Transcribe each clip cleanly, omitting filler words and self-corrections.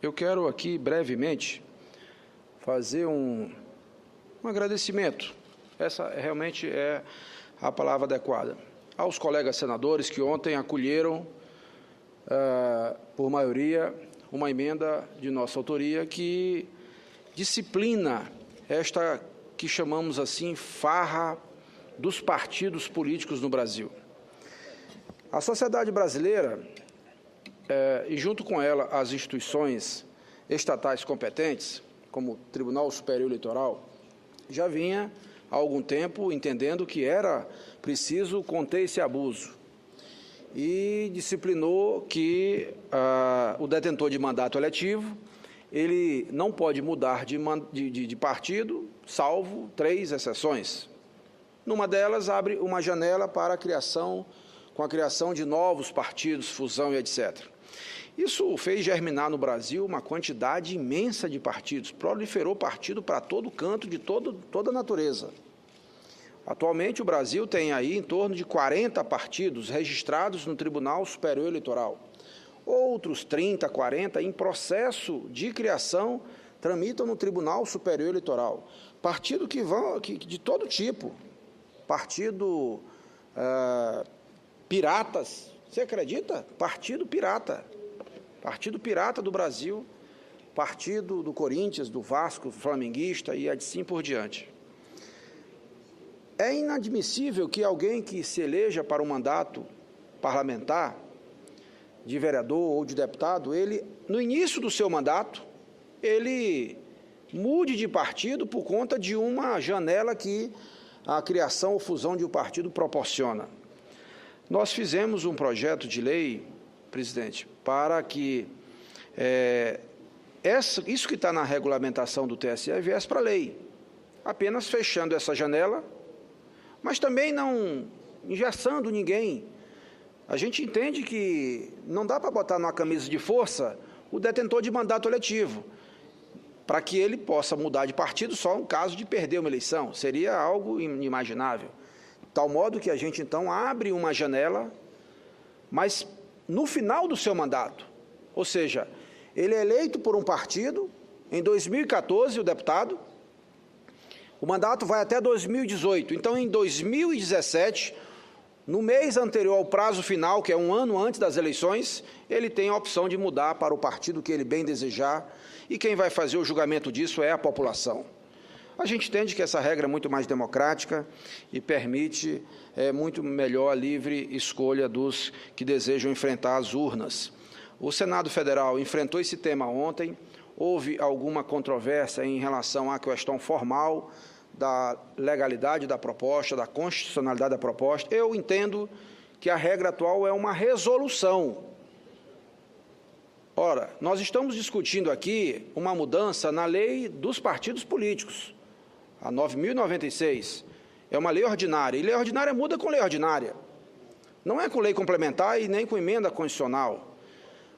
Eu quero aqui, brevemente, fazer um agradecimento, essa realmente é a palavra adequada, aos colegas senadores que ontem acolheram, por maioria, uma emenda de nossa autoria que disciplina esta que chamamos assim farra dos partidos políticos no Brasil. A sociedade brasileira, e junto com ela as instituições estatais competentes, como o Tribunal Superior Eleitoral, já vinha há algum tempo entendendo que era preciso conter esse abuso e disciplinou que o detentor de mandato eletivo ele não pode mudar de partido, salvo 3 exceções. Numa delas, abre uma janela para com a criação de novos partidos, fusão e etc. Isso fez germinar no Brasil uma quantidade imensa de partidos, proliferou partido para todo canto, de toda a natureza. Atualmente, o Brasil tem aí em torno de 40 partidos registrados no Tribunal Superior Eleitoral. Outros 30, 40 em processo de criação tramitam no Tribunal Superior Eleitoral. Partido de todo tipo, partido piratas, você acredita? Partido pirata do Brasil, partido do Corinthians, do Vasco, flamenguista e assim por diante. É inadmissível que alguém que se eleja para um mandato parlamentar, de vereador ou de deputado, ele, no início do seu mandato, ele mude de partido por conta de uma janela que a criação ou fusão de um partido proporciona. Nós fizemos um projeto de lei, presidente, para que isso que está na regulamentação do TSE viesse para a lei, apenas fechando essa janela, mas também não engessando ninguém. A gente entende que não dá para botar numa camisa de força o detentor de mandato eletivo, para que ele possa mudar de partido só em caso de perder uma eleição. Seria algo inimaginável. De tal modo que a gente, então, abre uma janela, mas no final do seu mandato, ou seja, ele é eleito por um partido, em 2014, o deputado, o mandato vai até 2018, então, em 2017, no mês anterior ao prazo final, que é um ano antes das eleições, ele tem a opção de mudar para o partido que ele bem desejar, e quem vai fazer o julgamento disso é a população. A gente entende que essa regra é muito mais democrática e permite muito melhor a livre escolha dos que desejam enfrentar as urnas. O Senado Federal enfrentou esse tema ontem, houve alguma controvérsia em relação à questão formal da legalidade da proposta, da constitucionalidade da proposta. Eu entendo que a regra atual é uma resolução. Ora, nós estamos discutindo aqui uma mudança na lei dos partidos políticos, a 9.096. É uma lei ordinária, e lei ordinária muda com lei ordinária. Não é com lei complementar e nem com emenda constitucional.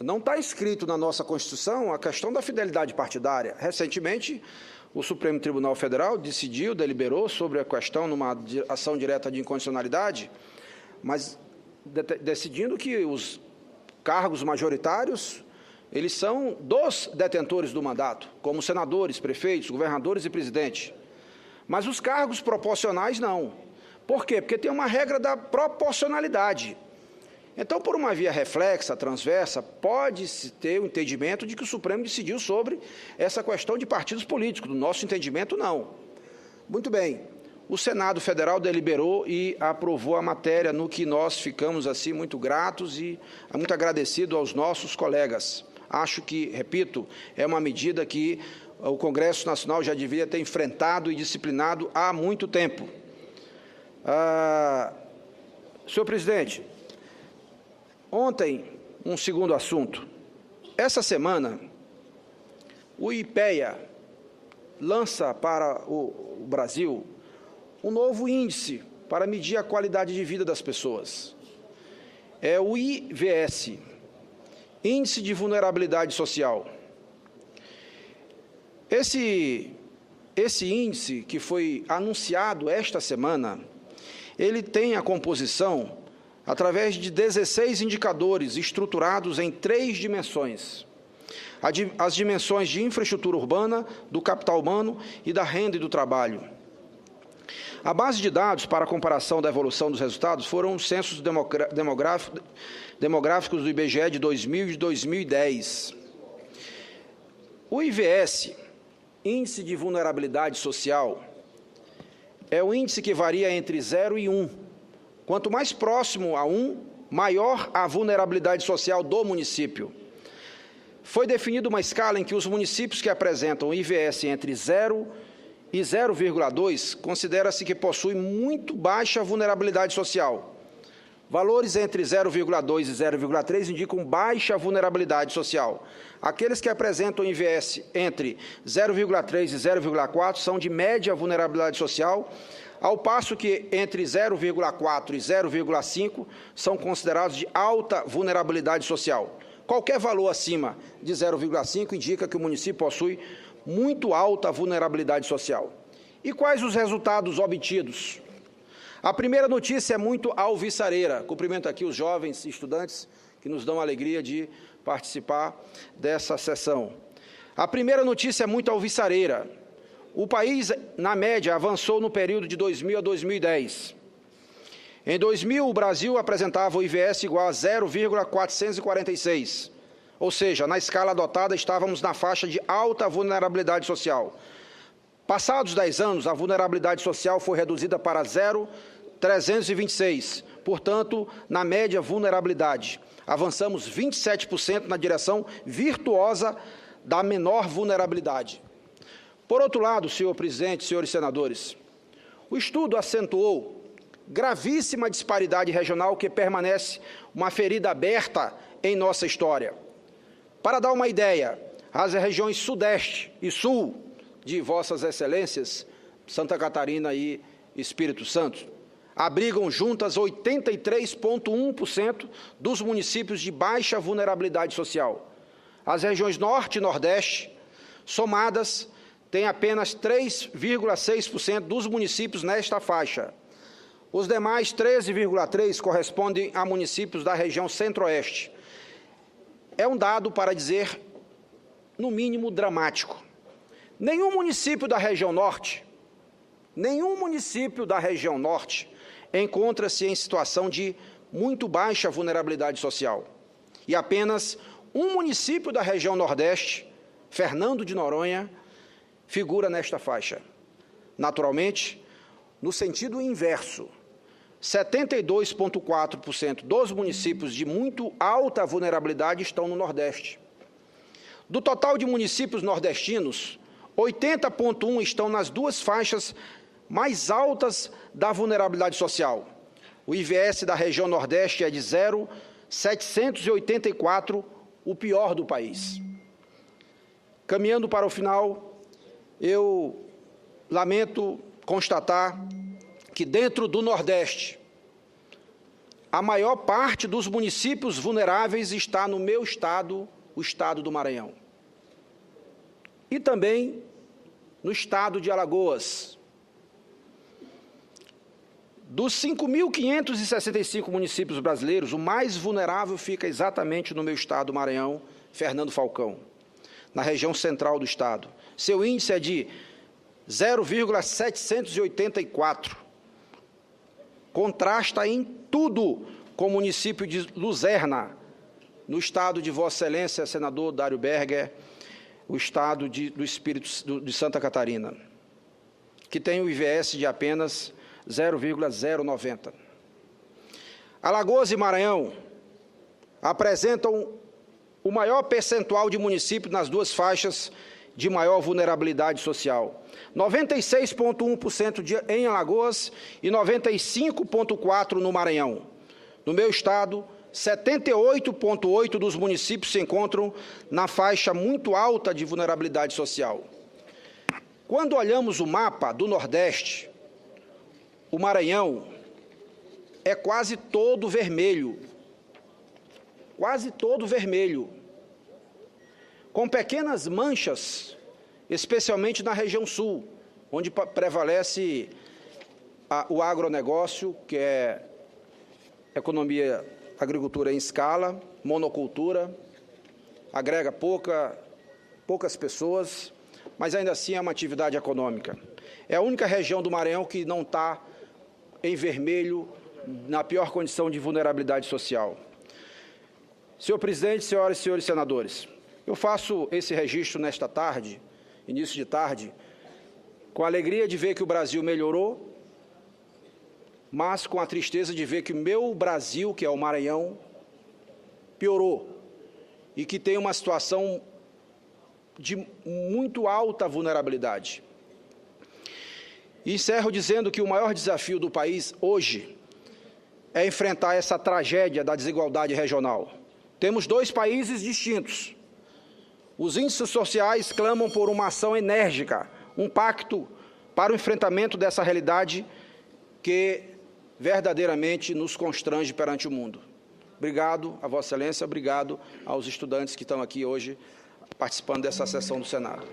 Não está escrito na nossa Constituição a questão da fidelidade partidária. Recentemente, o Supremo Tribunal Federal deliberou sobre a questão numa ação direta de inconstitucionalidade, mas decidindo que os cargos majoritários, eles são dos detentores do mandato, como senadores, prefeitos, governadores e presidente. Mas os cargos proporcionais não. Por quê? Porque tem uma regra da proporcionalidade. Então, por uma via reflexa, transversa, pode-se ter o entendimento de que o Supremo decidiu sobre essa questão de partidos políticos. Do nosso entendimento, não. Muito bem. O Senado Federal deliberou e aprovou a matéria, no que nós ficamos assim muito gratos e muito agradecidos aos nossos colegas. Acho que, repito, é uma medida que o Congresso Nacional já deveria ter enfrentado e disciplinado há muito tempo. Senhor presidente, ontem, um segundo assunto. Essa semana, o IPEA lança para o Brasil um novo índice para medir a qualidade de vida das pessoas. É o IVS, Índice de Vulnerabilidade Social. Esse índice, que foi anunciado esta semana, ele tem a composição através de 16 indicadores estruturados em 3 dimensões. as dimensões de infraestrutura urbana, do capital humano e da renda e do trabalho. A base de dados para a comparação da evolução dos resultados foram os censos demográficos do IBGE de 2000 e de 2010. O IVS, Índice de Vulnerabilidade Social, é o índice que varia entre 0 e 1. Quanto mais próximo a 1, maior a vulnerabilidade social do município. Foi definida uma escala em que os municípios que apresentam o IVS entre 0 e 0,2 considera-se que possuem muito baixa vulnerabilidade social. Valores entre 0,2 e 0,3 indicam baixa vulnerabilidade social. Aqueles que apresentam IVS entre 0,3 e 0,4 são de média vulnerabilidade social, ao passo que entre 0,4 e 0,5 são considerados de alta vulnerabilidade social. Qualquer valor acima de 0,5 indica que o município possui muito alta vulnerabilidade social. E quais os resultados obtidos? A primeira notícia é muito alvissareira. Cumprimento aqui os jovens estudantes que nos dão a alegria de participar dessa sessão. A primeira notícia é muito alvissareira. O país, na média, avançou no período de 2000 a 2010. Em 2000, o Brasil apresentava o IVS igual a 0,446, ou seja, na escala adotada estávamos na faixa de alta vulnerabilidade social. Passados 10 anos, a vulnerabilidade social foi reduzida para 0,326, portanto, na média vulnerabilidade. Avançamos 27% na direção virtuosa da menor vulnerabilidade. Por outro lado, senhor presidente, senhores senadores, o estudo acentuou gravíssima disparidade regional que permanece uma ferida aberta em nossa história. Para dar uma ideia, as regiões Sudeste e Sul de Vossas Excelências, Santa Catarina e Espírito Santo, abrigam juntas 83,1% dos municípios de baixa vulnerabilidade social. As regiões Norte e Nordeste, somadas, têm apenas 3,6% dos municípios nesta faixa. Os demais 13,3% correspondem a municípios da região Centro-Oeste. É um dado, para dizer, no mínimo, dramático. Nenhum município da região Norte encontra-se em situação de muito baixa vulnerabilidade social. E apenas um município da região Nordeste, Fernando de Noronha, figura nesta faixa. Naturalmente, no sentido inverso, 72,4% dos municípios de muito alta vulnerabilidade estão no Nordeste. Do total de municípios nordestinos, 80,1% estão nas duas faixas mais altas da vulnerabilidade social. O IVS da região Nordeste é de 0,784, o pior do país. Caminhando para o final, eu lamento constatar que dentro do Nordeste, a maior parte dos municípios vulneráveis está no meu estado, o estado do Maranhão. E também no estado de Alagoas. Dos 5.565 municípios brasileiros, o mais vulnerável fica exatamente no meu estado, Maranhão, Fernando Falcão, na região central do estado. Seu índice é de 0,784. Contrasta em tudo com o município de Luzerna, no estado de Vossa Excelência, senador Dário Berger, o estado de Santa Catarina, que tem o IVS de apenas 0,090. Alagoas e Maranhão apresentam o maior percentual de municípios nas duas faixas de maior vulnerabilidade social. 96,1% em Alagoas e 95,4% no Maranhão. No meu estado, 78,8% dos municípios se encontram na faixa muito alta de vulnerabilidade social. Quando olhamos o mapa do Nordeste, o Maranhão é quase todo vermelho, com pequenas manchas, especialmente na região sul, onde prevalece o agronegócio, que é economia, agricultura em escala, monocultura, agrega poucas pessoas, mas ainda assim é uma atividade econômica. É a única região do Maranhão que não está em vermelho, na pior condição de vulnerabilidade social. Senhor presidente, senhoras e senhores senadores, eu faço esse registro nesta tarde, início de tarde, com a alegria de ver que o Brasil melhorou, mas com a tristeza de ver que o meu Brasil, que é o Maranhão, piorou e que tem uma situação de muito alta vulnerabilidade. E encerro dizendo que o maior desafio do país hoje é enfrentar essa tragédia da desigualdade regional. Temos dois países distintos. Os índices sociais clamam por uma ação enérgica, um pacto para o enfrentamento dessa realidade que verdadeiramente nos constrange perante o mundo. Obrigado a Vossa Excelência, obrigado aos estudantes que estão aqui hoje participando dessa sessão do Senado.